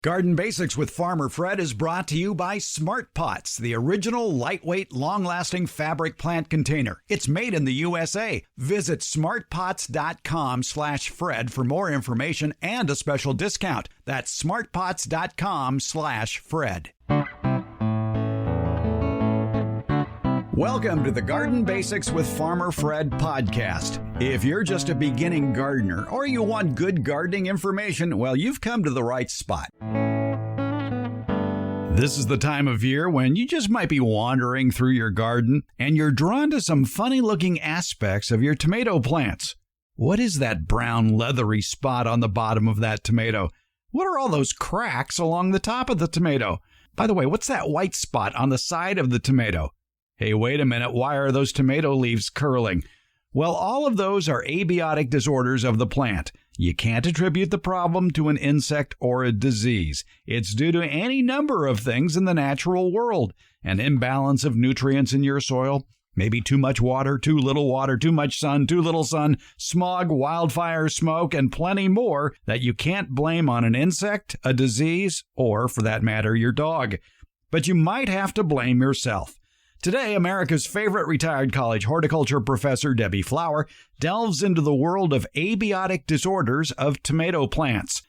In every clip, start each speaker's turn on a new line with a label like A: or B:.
A: Garden Basics with Farmer Fred is brought to you by Smart Pots, the original lightweight, long-lasting fabric plant container. It's made in the USA. Visit smartpots.com/Fred for more information and a special discount. That's smartpots.com/Fred. Welcome to the Garden Basics with Farmer Fred podcast. If you're just a beginning gardener or you want good gardening information, well, you've come to the right spot. This is the time of year when you just might be wandering through your garden and you're drawn to some funny-looking aspects of your tomato plants. What is that brown leathery spot on the bottom of that tomato? What are all those cracks along the top of the tomato? By the way, what's that white spot on the side of the tomato? Hey, wait a minute, why are those tomato leaves curling? Well, all of those are abiotic disorders of the plant. You can't attribute the problem to an insect or a disease. It's due to any number of things in the natural world. An imbalance of nutrients in your soil, maybe too much water, too little water, too much sun, too little sun, smog, wildfire, smoke, and plenty more that you can't blame on an insect, a disease, or, for that matter, your dog. But you might have to blame yourself. Today, America's favorite retired college horticulture professor, Debbie Flower, delves into the world of abiotic disorders of tomato plants.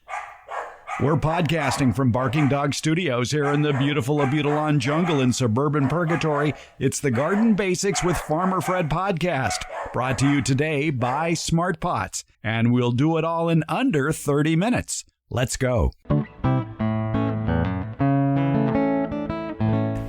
A: We're podcasting from Barking Dog Studios here in the beautiful Abutilon jungle in suburban Purgatory. It's the Garden Basics with Farmer Fred podcast, brought to you today by Smart Pots. And we'll do it all in under 30 minutes. Let's go.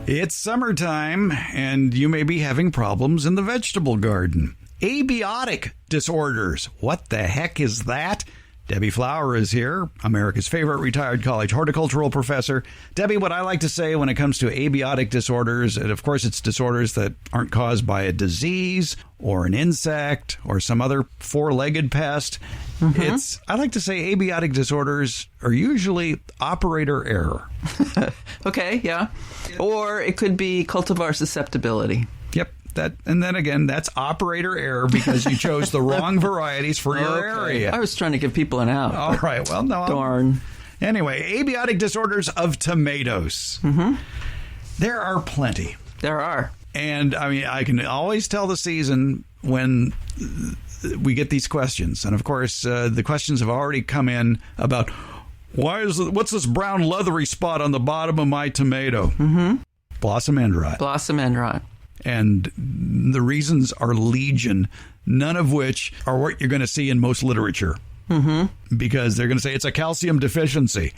A: It's summertime, and you may be having problems in the vegetable garden. Abiotic disorders. What the heck is that? Debbie Flower is here, America's favorite retired college horticultural professor. Debbie, what I like to say when it comes to abiotic disorders, and of course it's disorders that aren't caused by a disease or an insect or some other four-legged pest. I like to say abiotic disorders are usually operator error.
B: Okay, yeah. Or it could be cultivar susceptibility.
A: Yep. And then again, that's operator error because you chose the wrong varieties for your area.
B: I was trying to give people an out.
A: All right. Well, no.
B: Darn.
A: Anyway, abiotic disorders of tomatoes. There are plenty.
B: There are.
A: And I mean, I can always tell the season when we get these questions. And of course, the questions have already come in about what's this brown leathery spot on the bottom of my tomato? Blossom end rot.
B: Blossom end rot.
A: And the reasons are legion, none of which are what you're going to see in most literature. Because they're going to say it's a calcium deficiency.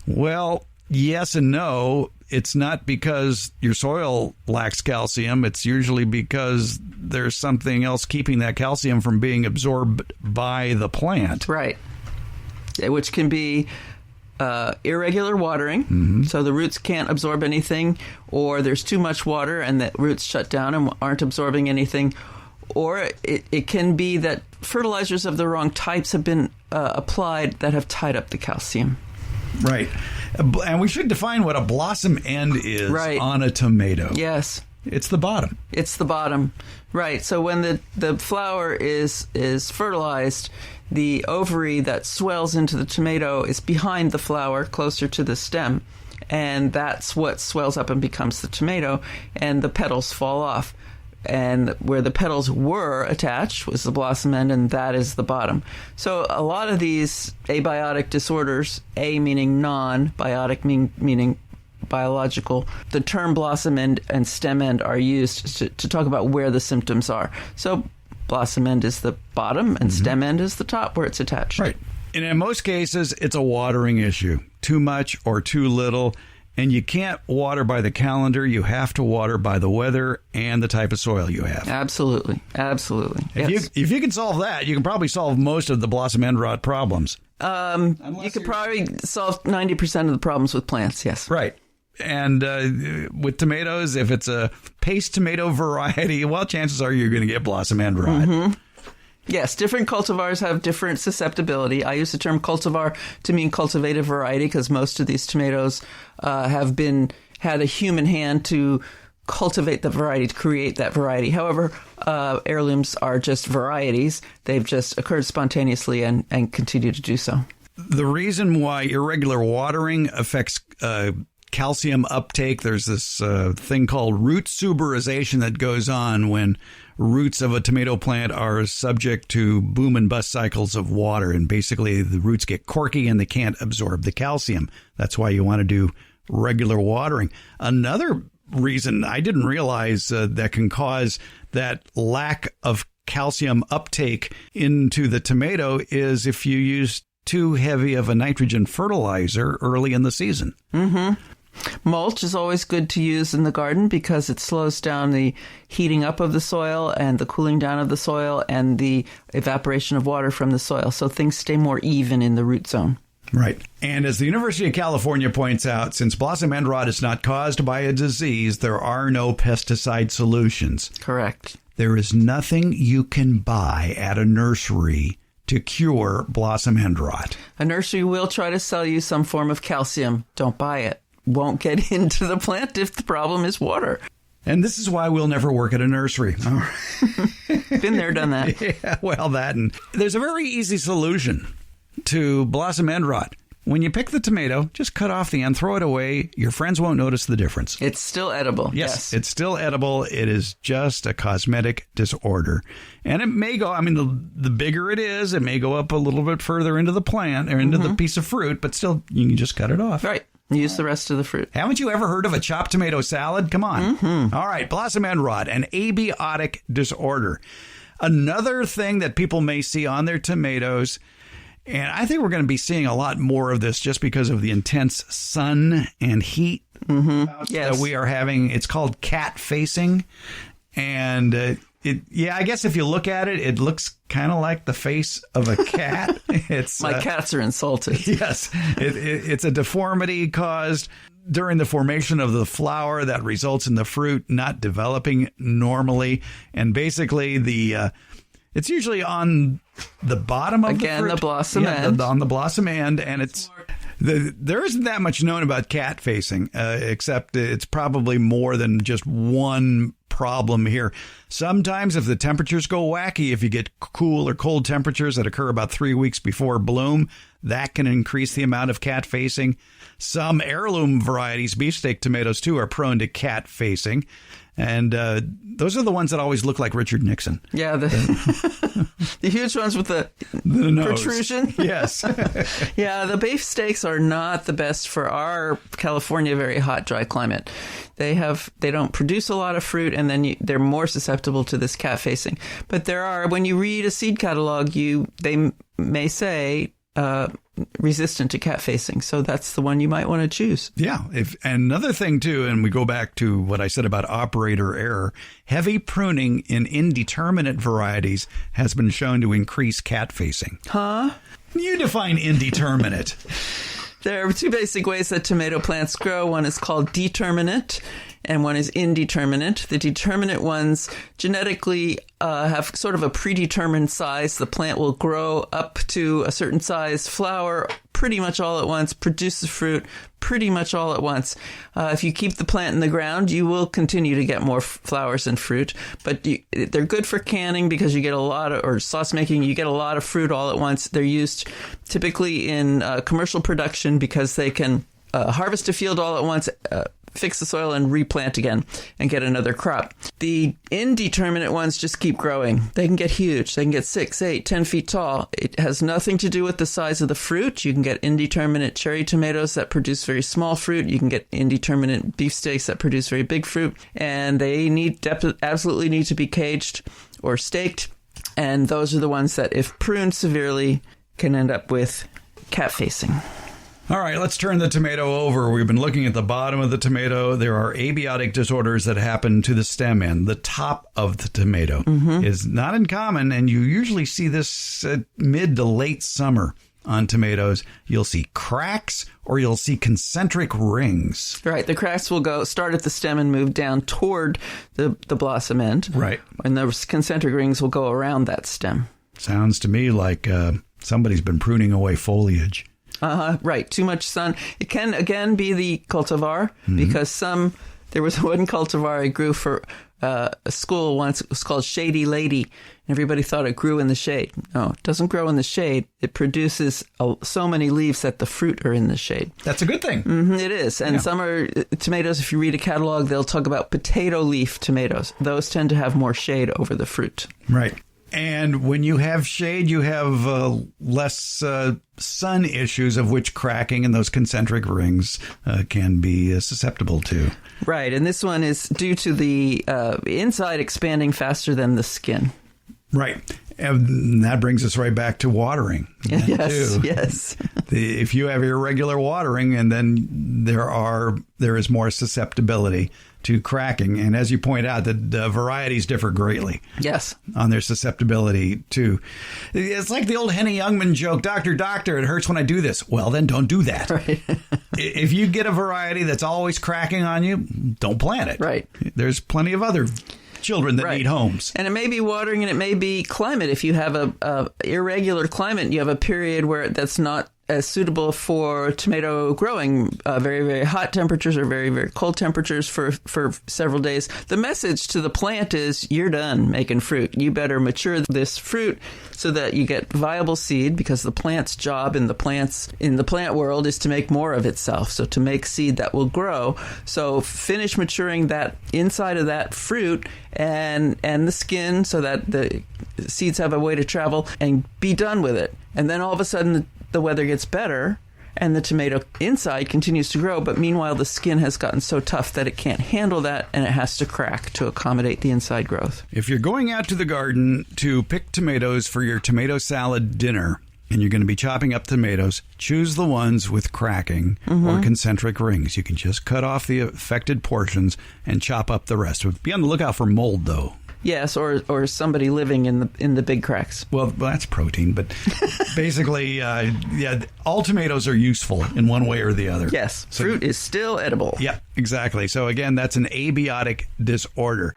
A: Well, yes and no. It's not because your soil lacks calcium. It's usually because there's something else keeping that calcium from being absorbed by the plant.
B: Right. Which can be irregular watering, so the roots can't absorb anything, or there's too much water and the roots shut down and aren't absorbing anything, or it can be that fertilizers of the wrong types have been applied that have tied up the calcium.
A: Right. And we should define what a blossom end is on a tomato.
B: Yes.
A: It's the bottom.
B: It's the bottom. Right. So when the flower is fertilized, the ovary that swells into the tomato is behind the flower, closer to the stem, and that's what swells up and becomes the tomato, and the petals fall off. And where the petals were attached was the blossom end, and that is the bottom. So a lot of these abiotic disorders, A meaning non-biotic meaning biological, the term blossom end and stem end are used to talk about where the symptoms are. So blossom end is the bottom and stem end is the top where it's attached.
A: Right. And in most cases, it's a watering issue. Too much or too little. And you can't water by the calendar. You have to water by the weather and the type of soil you have.
B: Absolutely. Absolutely.
A: If you can solve that, you can probably solve most of the blossom end rot problems.
B: You could probably solve 90% of the problems with plants, yes.
A: Right. And with tomatoes, if it's a paste tomato variety, well, chances are you're going to get blossom end rot.
B: Yes, different cultivars have different susceptibility. I use the term cultivar to mean cultivated variety because most of these tomatoes have had a human hand to cultivate the variety, to create that variety. However, heirlooms are just varieties. They've just occurred spontaneously and continue to do so.
A: the reason why irregular watering affects calcium uptake, there's this thing called root suberization that goes on when roots of a tomato plant are subject to boom and bust cycles of water. And basically the roots get corky and they can't absorb the calcium. That's why you want to do regular watering. Another reason I didn't realize that can cause that lack of calcium uptake into the tomato is if you use too heavy of a nitrogen fertilizer early in the season.
B: Mm-hmm. Mulch is always good to use in the garden because it slows down the heating up of the soil and the cooling down of the soil and the evaporation of water from the soil, so things stay more even in the root zone.
A: Right. And as the University of California points out, since blossom end rot is not caused by a disease, there are no pesticide solutions.
B: Correct.
A: There is nothing you can buy at a nursery to cure blossom end rot.
B: A nursery will try to sell you some form of calcium. Don't buy it. Won't get into the plant if the problem is water.
A: And this is why we'll never work at a nursery.
B: Been there, done that.
A: Yeah, well, that. And there's a very easy solution to blossom end rot. When you pick the tomato, just cut off the end, throw it away. Your friends won't notice the difference.
B: It's still edible.
A: Yes, it's still edible. It is just a cosmetic disorder. And it may go, I mean, the bigger it is, it may go up a little bit further into the plant or into the piece of fruit, but still, you can just cut it off.
B: Right. Use the rest of the fruit.
A: Haven't you ever heard of a chopped tomato salad? Come on. All right. Blossom end rot, an abiotic disorder. Another thing that people may see on their tomatoes, and I think we're going to be seeing a lot more of this just because of the intense sun and heat that we are having. It's called cat facing. And I guess if you look at it, it looks kind of like the face of a cat. It's
B: My cats are insulted.
A: Yes. It's a deformity caused during the formation of the flower that results in the fruit not developing normally. And basically it's usually on the bottom of the fruit.
B: The blossom end.
A: On the blossom end. And there isn't that much known about cat facing, except it's probably more than just one problem here. Sometimes if the temperatures go wacky, if you get cool or cold temperatures that occur about 3 weeks before bloom, that can increase the amount of cat facing. Some heirloom varieties, beefsteak tomatoes too, are prone to cat facing. And those are the ones that always look like Richard Nixon.
B: Yeah, the huge ones with the protrusion.
A: Yes.
B: Yeah, the beefsteaks are not the best for our California very hot, dry climate. They don't produce a lot of fruit, and then they're more susceptible to this cat facing. But there are, when you read a seed catalog, they may say resistant to cat facing. So that's the one you might want to choose.
A: Yeah. And another thing too, and we go back to what I said about operator error, heavy pruning in indeterminate varieties has been shown to increase cat facing.
B: Huh?
A: You define indeterminate.
B: There are two basic ways that tomato plants grow. One is called determinate, and one is indeterminate. The determinate ones genetically have sort of a predetermined size. The plant will grow up to a certain size, flower pretty much all at once, produce the fruit pretty much all at once. If you keep the plant in the ground, you will continue to get more flowers and fruit. But they're good for canning because you get a lot of, or sauce making, you get a lot of fruit all at once. They're used typically in commercial production because they can harvest a field all at once, fix the soil and replant again and get another crop. The indeterminate ones just keep growing. They can get huge. They can get 6, 8, 10 feet tall. It has nothing to do with the size of the fruit. You can get indeterminate cherry tomatoes that produce very small fruit. You can get indeterminate beefsteaks that produce very big fruit. And they absolutely need to be caged or staked. And those are the ones that, if pruned severely, can end up with cat facing.
A: All right, let's turn the tomato over. We've been looking at the bottom of the tomato. There are abiotic disorders that happen to the stem end. The top of the tomato is not uncommon, and you usually see this mid to late summer on tomatoes. You'll see cracks or you'll see concentric rings.
B: Right. The cracks will start at the stem and move down toward the blossom end.
A: Right.
B: And the concentric rings will go around that stem. Sounds
A: to me like somebody's been pruning away foliage.
B: Right. Too much sun. It can, again, be the cultivar because there was one cultivar I grew for a school once. It was called Shady Lady. And everybody thought it grew in the shade. No, it doesn't grow in the shade. It produces so many leaves that the fruit are in the shade.
A: That's a good thing.
B: It is. And some are tomatoes, if you read a catalog, they'll talk about potato leaf tomatoes. Those tend to have more shade over the fruit.
A: Right. And when you have shade, you have less sun issues, of which cracking and those concentric rings can be susceptible to.
B: Right. And this one is due to the inside expanding faster than the skin.
A: Right. And that brings us right back to watering.
B: Yes.
A: If you have irregular watering, and then there is more susceptibility to cracking. And as you point out, the varieties differ greatly.
B: Yes.
A: On their susceptibility to. It's like the old Henny Youngman joke, Doctor, it hurts when I do this. Well, then don't do that.
B: Right.
A: If you get a variety that's always cracking on you, don't plant it.
B: Right.
A: There's plenty of other children that need homes.
B: And it may be watering and it may be climate. If you have a irregular climate, you have a period where that's not as suitable for tomato growing, very, very hot temperatures or very, very cold temperatures for several days. The message to the plant is you're done making fruit. You better mature this fruit so that you get viable seed, because the plant's job in the plant world is to make more of itself. So to make seed that will grow. So finish maturing that inside of that fruit and the skin so that the seeds have a way to travel, and be done with it. And then all of a sudden the weather gets better and the tomato inside continues to grow, but meanwhile the skin has gotten so tough that it can't handle that and it has to crack to accommodate the inside growth.
A: If you're going out to the garden to pick tomatoes for your tomato salad dinner, and you're going to be chopping up tomatoes, choose the ones with cracking or concentric rings. You can just cut off the affected portions and chop up the rest. Be on the lookout for mold, though.
B: Yes, or somebody living in the big cracks.
A: Well, that's protein, but basically, all tomatoes are useful in one way or the other.
B: Yes, so, fruit is still edible.
A: Yeah, exactly. So again, that's an abiotic disorder.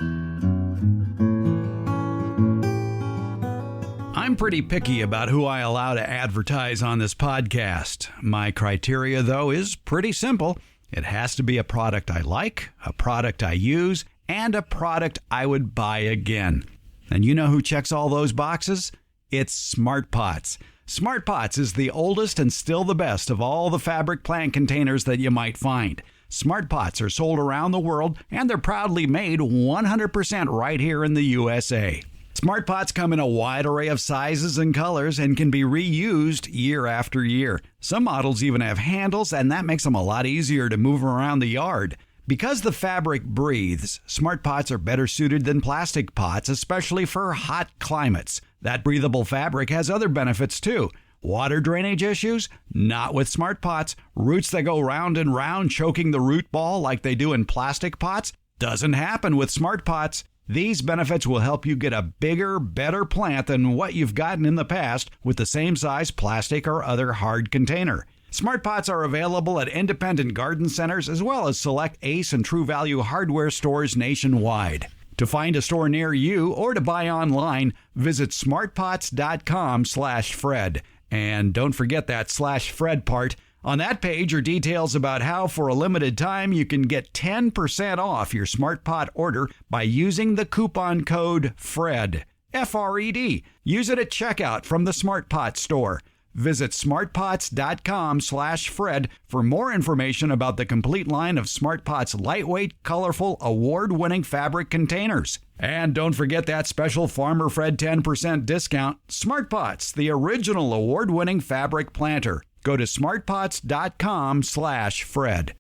A: I'm pretty picky about who I allow to advertise on this podcast. My criteria, though, is pretty simple. It has to be a product I like, a product I use, and a product I would buy again. And you know who checks all those boxes? It's Smart Pots. Smart Pots is the oldest and still the best of all the fabric plant containers that you might find. Smart Pots are sold around the world, and they're proudly made 100% right here in the USA. Smart Pots come in a wide array of sizes and colors and can be reused year after year. Some models even have handles, and that makes them a lot easier to move around the yard. Because the fabric breathes, Smart Pots are better suited than plastic pots, especially for hot climates. That breathable fabric has other benefits too. Water drainage issues? Not with Smart Pots. Roots that go round and round, choking the root ball like they do in plastic pots? Doesn't happen with Smart Pots. These benefits will help you get a bigger, better plant than what you've gotten in the past with the same size plastic or other hard container. Smart Pots are available at independent garden centers as well as select Ace and True Value hardware stores nationwide. To find a store near you or to buy online, visit smartpots.com/Fred. And don't forget that /Fred part. On that page are details about how for a limited time you can get 10% off your Smart Pot order by using the coupon code FRED. F-R-E-D. Use it at checkout from the Smart Pot store. Visit smartpots.com/Fred for more information about the complete line of Smart Pots lightweight, colorful, award-winning fabric containers. And don't forget that special Farmer Fred 10% discount. Smart Pots, the original award-winning fabric planter. Go to smartpots.com/Fred.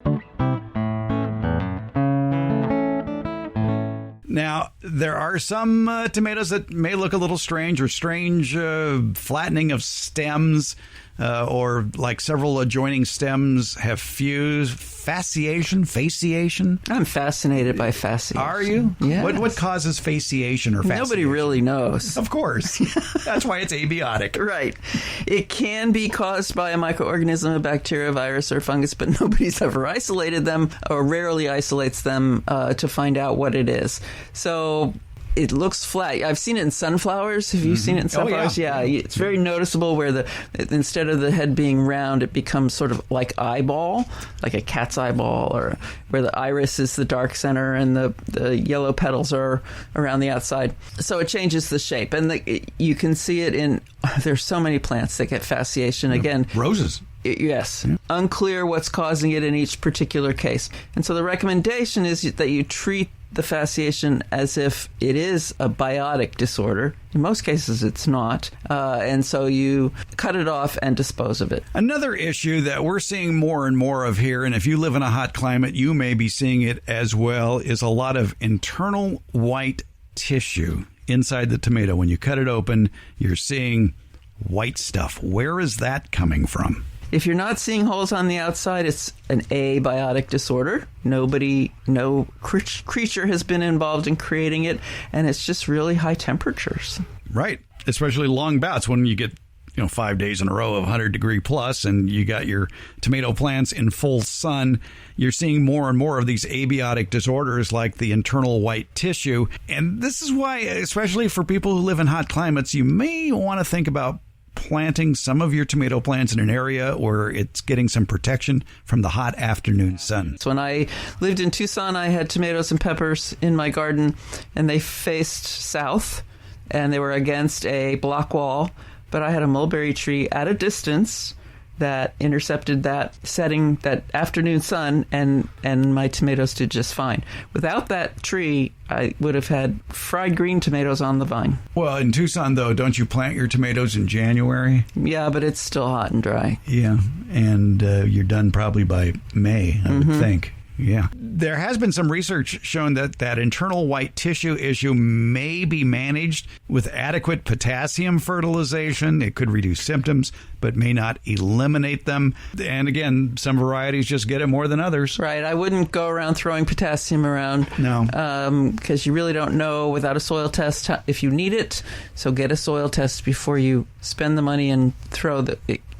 A: Now, there are some tomatoes that may look a little strange, or strange flattening of stems, or like several adjoining stems have fused. Fasciation?
B: I'm fascinated by fasciation.
A: Are you?
B: Yeah.
A: What causes fasciation or fasciation?
B: Nobody really knows.
A: Of course. That's why it's abiotic.
B: Right. It can be caused by a microorganism, a bacteria, virus, or fungus, but nobody's ever isolated them or rarely isolates them to find out what it is. So it looks flat. I've seen it in sunflowers. Have you seen it in sunflowers? Yeah. It's very noticeable where instead of the head being round, it becomes sort of like eyeball, like a cat's eyeball, or where the iris is the dark center and the yellow petals are around the outside. So it changes the shape. And you can see it in, there's so many plants that get fasciation. Again,
A: roses.
B: Yes. Yeah. Unclear what's causing it in each particular case. And so the recommendation is that you treat the fasciation as if it is a biotic disorder. In most cases, it's not. And so you cut it off and dispose of it.
A: Another issue that we're seeing more and more of here, and if you live in a hot climate, you may be seeing it as well, is a lot of internal white tissue inside the tomato. When you cut it open, you're seeing white stuff. Where is that coming from?
B: If you're not seeing holes on the outside, it's an abiotic disorder. No creature has been involved in creating it, and it's just really high temperatures.
A: Right, especially long bouts when you get 5 days in a row of 100-degree plus, and you got your tomato plants in full sun. You're seeing more and more of these abiotic disorders like the internal white tissue. And this is why, especially for people who live in hot climates, you may want to think about planting some of your tomato plants in an area where it's getting some protection from the hot afternoon sun.
B: So when I lived in Tucson, I had tomatoes and peppers in my garden, and they faced south, and they were against a block wall. But I had a mulberry tree at a distance that intercepted that afternoon sun, and my tomatoes did just fine. Without that tree, I would have had fried green tomatoes on the vine.
A: Well, in Tucson, though, don't you plant your tomatoes in January?
B: Yeah, but it's still hot and dry.
A: Yeah, and you're done probably by May, I would think. Yeah. There has been some research showing that internal white tissue issue may be managed with adequate potassium fertilization. It could reduce symptoms, but may not eliminate them. And again, some varieties just get it more than others.
B: Right. I wouldn't go around throwing potassium around.
A: No.
B: Because you really don't know without a soil test if you need it. So get a soil test before you spend the money and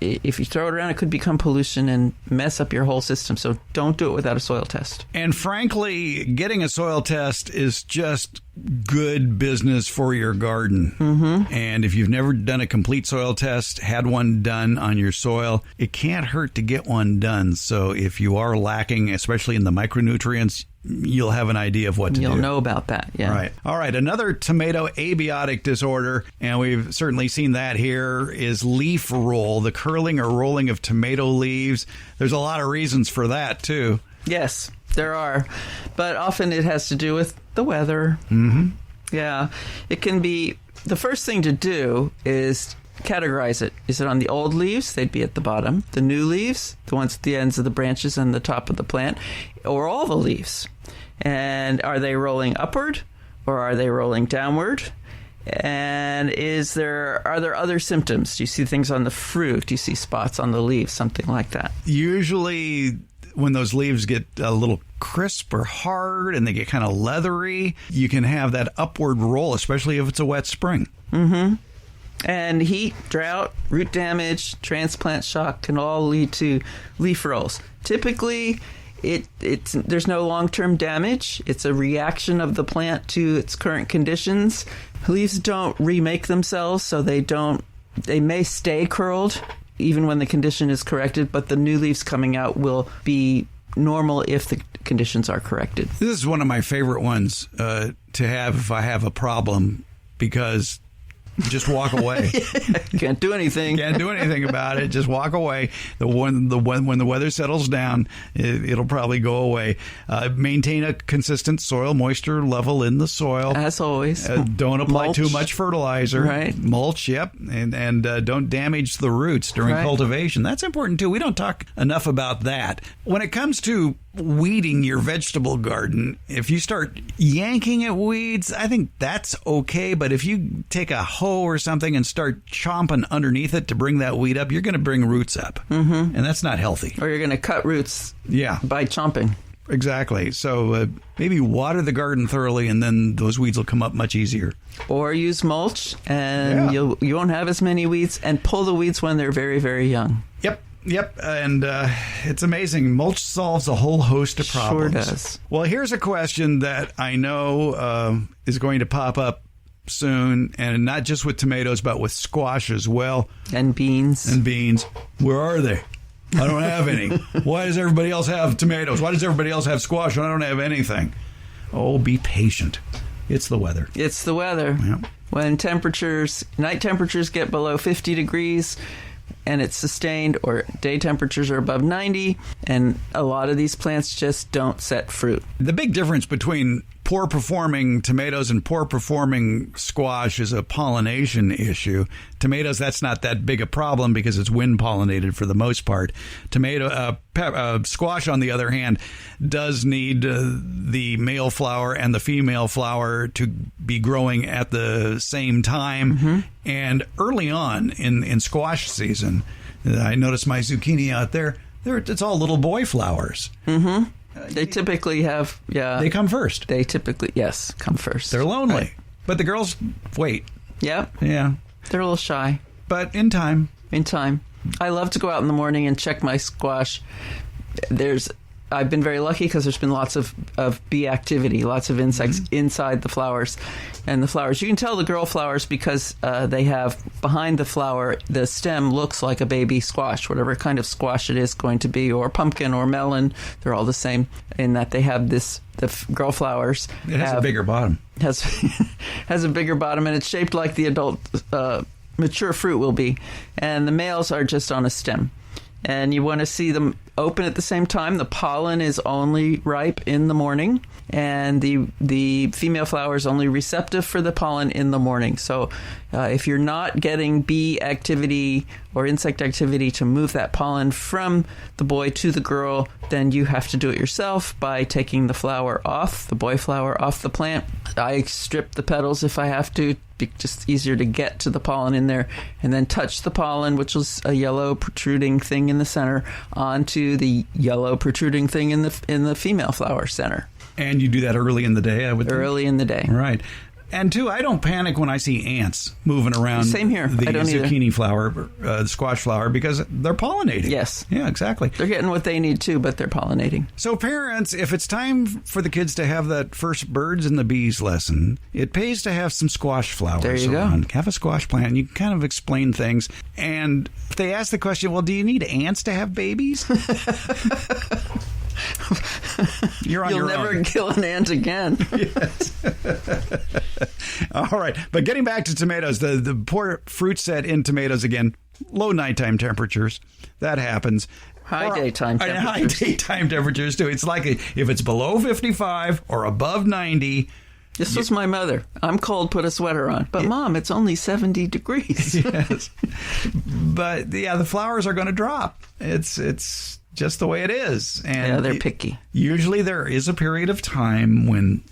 B: if you throw it around, it could become pollution and mess up your whole system. So don't do it without a soil test.
A: And frankly, getting a soil test is just good business for your garden. And if you've never done a complete soil test, had one done on your soil, it can't hurt to get one done. So if you are lacking, especially in the micronutrients, you'll have an idea of what to do.
B: You'll know about that, yeah.
A: Right. All right. Another tomato abiotic disorder, and we've certainly seen that here, is leaf roll, the curling or rolling of tomato leaves. There's a lot of reasons for that, too.
B: Yes, there are. But often it has to do with the weather. Yeah. It can be, the first thing to do is categorize it. Is it on the old leaves? They'd be at the bottom. The new leaves, the ones at the ends of the branches and the top of the plant, or all the leaves. And are they rolling upward or are they rolling downward? And are there other symptoms? Do you see things on the fruit? Do you see spots on the leaves? Something like that.
A: Usually when those leaves get a little crisp or hard and they get kind of leathery, you can have that upward roll, especially if it's a wet spring.
B: And heat, drought, root damage, transplant shock can all lead to leaf rolls. Typically, there's no long-term damage. It's a reaction of the plant to its current conditions. Leaves don't remake themselves, so they may stay curled even when the condition is corrected, but the new leaves coming out will be normal if the conditions are corrected.
A: This is one of my favorite ones to have if I have a problem, because just walk away.
B: Can't do anything.
A: Can't do anything about it. Just walk away. When the weather settles down, it'll probably go away. Maintain a consistent soil moisture level in the soil.
B: As always.
A: Don't apply
B: mulch.
A: too much fertilizer.
B: Right.
A: Mulch, yep. And don't damage the roots during cultivation. That's important too. We don't talk enough about that. When it comes to weeding your vegetable garden, if you start yanking at weeds, I think that's okay. But if you take a hoe or something and start chomping underneath it to bring that weed up, you're going to bring roots up. And that's not healthy.
B: Or you're going to cut roots by chomping.
A: Exactly. So maybe water the garden thoroughly, and then those weeds will come up much easier.
B: Or use mulch, and you won't have as many weeds, and pull the weeds when they're very, very young.
A: Yep. Yep, and it's amazing. Mulch solves a whole host of problems.
B: Sure does.
A: Well, here's a question that I know is going to pop up soon, and not just with tomatoes, but with squash as well.
B: And beans.
A: Where are they? I don't have any. Why does everybody else have tomatoes? Why does everybody else have squash and I don't have anything? Oh, be patient. It's the weather.
B: It's the weather.
A: Yep.
B: When night temperatures get below 50 degrees and it's sustained, or day temperatures are above 90, and a lot of these plants just don't set fruit.
A: The big difference between poor performing tomatoes and poor performing squash is a pollination issue. Tomatoes, that's not that big a problem because it's wind pollinated for the most part. Squash, on the other hand, does need the male flower and the female flower to be growing at the same time. Mm-hmm. And early on in squash season, I noticed my zucchini out there, it's all little boy flowers.
B: Mm-hmm. They typically have,
A: They come first.
B: They typically, come first.
A: They're lonely.
B: Right.
A: But the girls wait.
B: Yep.
A: Yeah.
B: They're a little shy.
A: But in time.
B: I love to go out in the morning and check my squash. I've been very lucky because there's been lots of bee activity, lots of insects inside the flowers. And the flowers, you can tell the girl flowers because they have behind the flower, the stem looks like a baby squash, whatever kind of squash it is going to be, or pumpkin or melon. They're all the same in that they have the girl flowers.
A: It has a bigger bottom.
B: Has a bigger bottom, and it's shaped like the adult mature fruit will be. And the males are just on a stem. And you want to see them open at the same time. The pollen is only ripe in the morning, and the female flower is only receptive for the pollen in the morning. So if you're not getting bee activity or insect activity to move that pollen from the boy to the girl, then you have to do it yourself by taking the boy flower off the plant. I strip the petals if I have to. Just easier to get to the pollen in there, and then touch the pollen, which is a yellow protruding thing in the center, onto the yellow protruding thing in the female flower center.
A: And you do that early in the day, I would think?
B: Early in the day.
A: Right. And, too, I don't panic when I see ants moving around.
B: Same here.
A: The
B: I don't
A: zucchini
B: either.
A: flower, the squash flower, because they're pollinating.
B: Yes.
A: Yeah, exactly.
B: They're getting what they need, too, but they're pollinating.
A: So, parents, if it's time for the kids to have that first birds and the bees lesson, it pays to have some squash flowers
B: there you
A: around.
B: Go.
A: Have a squash plant, and you can kind of explain things. And if they ask the question, well, do you need ants to have babies? You're on
B: You'll
A: your own.
B: never kill an ant again.
A: Yes. All right. But getting back to tomatoes, the poor fruit set in tomatoes again, low nighttime temperatures. That happens.
B: High daytime temperatures.
A: High daytime temperatures, too. It's like if it's below 55 or above 90.
B: This was my mother. I'm cold, put a sweater on. But, Mom, it's only 70 degrees.
A: Yes. But, the flowers are going to drop. It's just the way it is. And
B: they're picky.
A: Usually there is a period of time when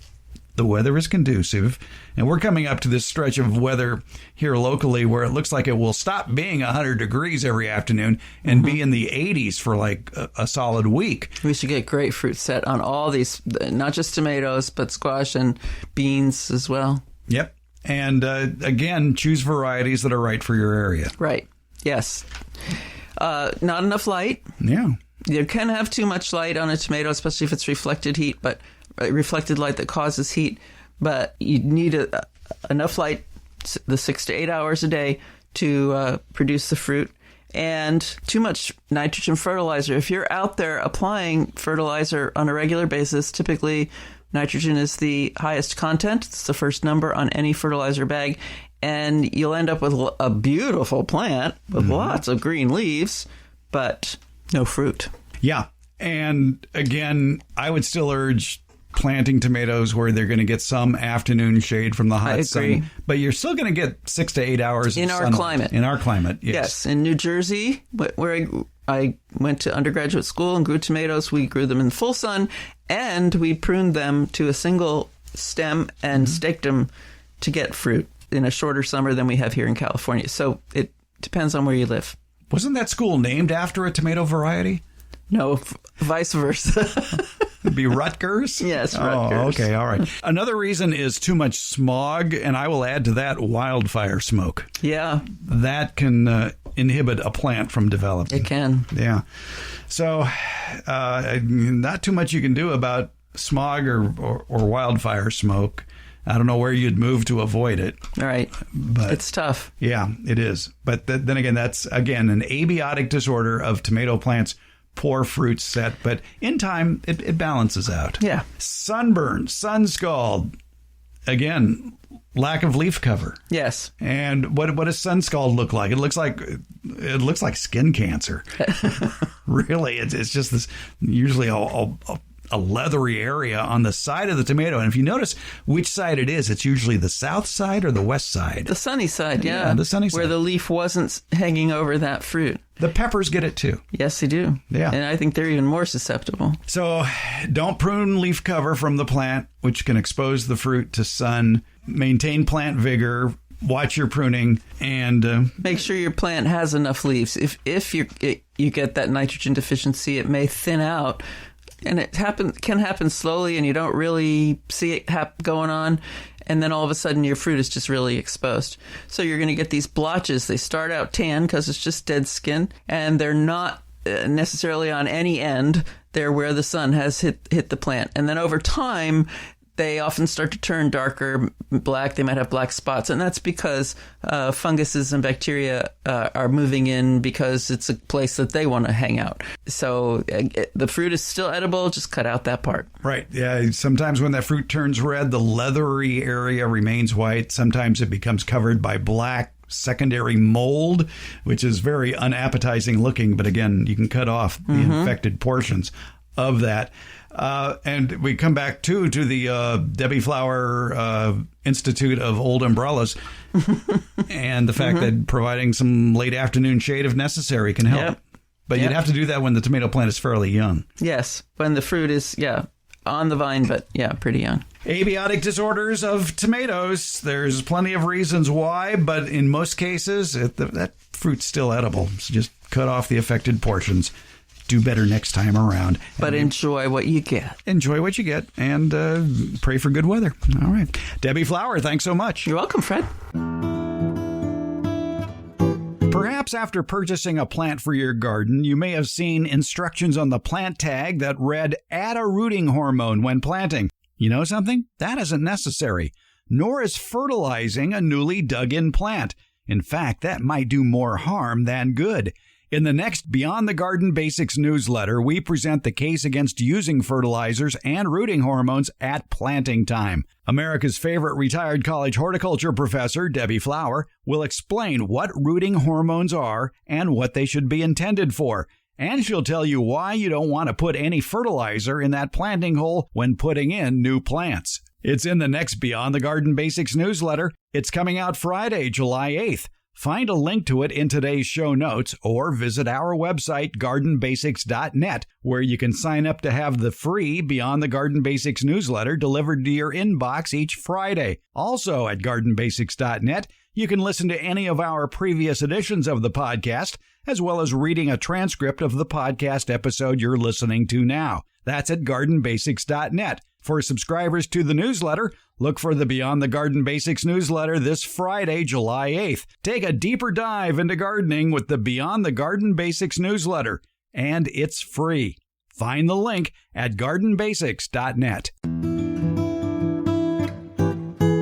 A: the weather is conducive, and we're coming up to this stretch of weather here locally where it looks like it will stop being 100 degrees every afternoon and be in the 80s for like a solid week.
B: We should get grapefruit set on all these, not just tomatoes, but squash and beans as well.
A: Yep. And again, choose varieties that are right for your area.
B: Right. Yes. Not enough light.
A: Yeah.
B: You can have too much light on a tomato, especially if it's reflected heat, but reflected light that causes heat. But you need enough light, the 6 to 8 hours a day, to produce the fruit. And too much nitrogen fertilizer. If you're out there applying fertilizer on a regular basis, typically nitrogen is the highest content. It's the first number on any fertilizer bag. And you'll end up with a beautiful plant with lots of green leaves, but no fruit.
A: Yeah. And again, I would still urge planting tomatoes where they're going to get some afternoon shade from the hot sun. But you're still going to get 6 to 8 hours
B: in
A: of
B: our
A: sunlight.
B: climate.
A: In our climate, yes.
B: Yes. In New Jersey, where I went to undergraduate school and grew tomatoes, we grew them in full sun, and we pruned them to a single stem and staked them to get fruit in a shorter summer than we have here in California. So it depends on where you live.
A: Wasn't that school named after a tomato variety?
B: No, vice versa.
A: It'd be Rutgers?
B: Yes, Rutgers.
A: Oh, okay, all right. Another reason is too much smog, and I will add to that wildfire smoke.
B: Yeah.
A: That can inhibit a plant from developing.
B: It can.
A: Yeah. So not too much you can do about smog or wildfire smoke. I don't know where you'd move to avoid it.
B: Right.
A: But
B: it's tough.
A: Yeah, it is. But then again, that's, again, an abiotic disorder of tomato plants' poor fruit set. But in time, it balances out.
B: Yeah.
A: Sunburn, sun scald. Again, lack of leaf cover.
B: Yes.
A: And what does sun scald look like? It looks like skin cancer. Really, it's just this usually a leathery area on the side of the tomato. And if you notice which side it is, it's usually the south side or the west side.
B: The sunny side, yeah.
A: The sunny side.
B: Where the leaf wasn't hanging over that fruit.
A: The peppers get it too.
B: Yes, they do.
A: Yeah.
B: And I think they're even more susceptible.
A: So don't prune leaf cover from the plant, which can expose the fruit to sun. Maintain plant vigor. Watch your pruning and
B: make sure your plant has enough leaves. If you get that nitrogen deficiency, it may thin out. And it can happen slowly, and you don't really see it going on. And then all of a sudden, your fruit is just really exposed. So you're going to get these blotches. They start out tan because it's just dead skin, and they're not necessarily on any end. They're where the sun has hit the plant. And then over time, they often start to turn darker black. They might have black spots. And that's because funguses and bacteria are moving in because it's a place that they want to hang out. So the fruit is still edible. Just cut out that part.
A: Right. Yeah. Sometimes when that fruit turns red, the leathery area remains white. Sometimes it becomes covered by black secondary mold, which is very unappetizing looking. But again, you can cut off the infected portions of that. And we come back to the Debbie Flower Institute of Old Umbrellas and the fact that providing some late afternoon shade if necessary can help.
B: Yep.
A: But you'd have to do that when the tomato plant is fairly young.
B: Yes, when the fruit is, on the vine, but pretty young.
A: Abiotic disorders of tomatoes. There's plenty of reasons why, but in most cases, that fruit's still edible. So just cut off the affected portions. Do better next time around.
B: But enjoy what you get.
A: Enjoy what you get and pray for good weather. All right. Debbie Flower, thanks so much.
B: You're welcome, Fred.
A: Perhaps after purchasing a plant for your garden, you may have seen instructions on the plant tag that read, add a rooting hormone when planting. You know something? That isn't necessary, nor is fertilizing a newly dug-in plant. In fact, that might do more harm than good. In the next Beyond the Garden Basics newsletter, we present the case against using fertilizers and rooting hormones at planting time. America's favorite retired college horticulture professor, Debbie Flower, will explain what rooting hormones are and what they should be intended for. And she'll tell you why you don't want to put any fertilizer in that planting hole when putting in new plants. It's in the next Beyond the Garden Basics newsletter. It's coming out Friday, July 8th. Find a link to it in today's show notes or visit our website, gardenbasics.net, where you can sign up to have the free Beyond the Garden Basics newsletter delivered to your inbox each Friday. Also at gardenbasics.net, you can listen to any of our previous editions of the podcast, as well as reading a transcript of the podcast episode you're listening to now. That's at gardenbasics.net. For subscribers to the newsletter, look for the Beyond the Garden Basics newsletter this Friday, July 8th. Take a deeper dive into gardening with the Beyond the Garden Basics newsletter, and it's free. Find the link at gardenbasics.net.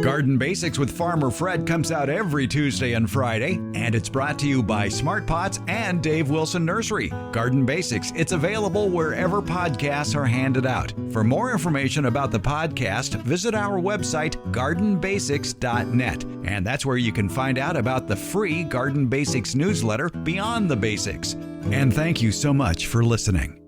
A: Garden Basics with Farmer Fred comes out every Tuesday and Friday, and it's brought to you by Smart Pots and Dave Wilson Nursery. Garden Basics, it's available wherever podcasts are handed out. For more information about the podcast, visit our website, gardenbasics.net, and that's where you can find out about the free Garden Basics newsletter, Beyond the Basics. And thank you so much for listening.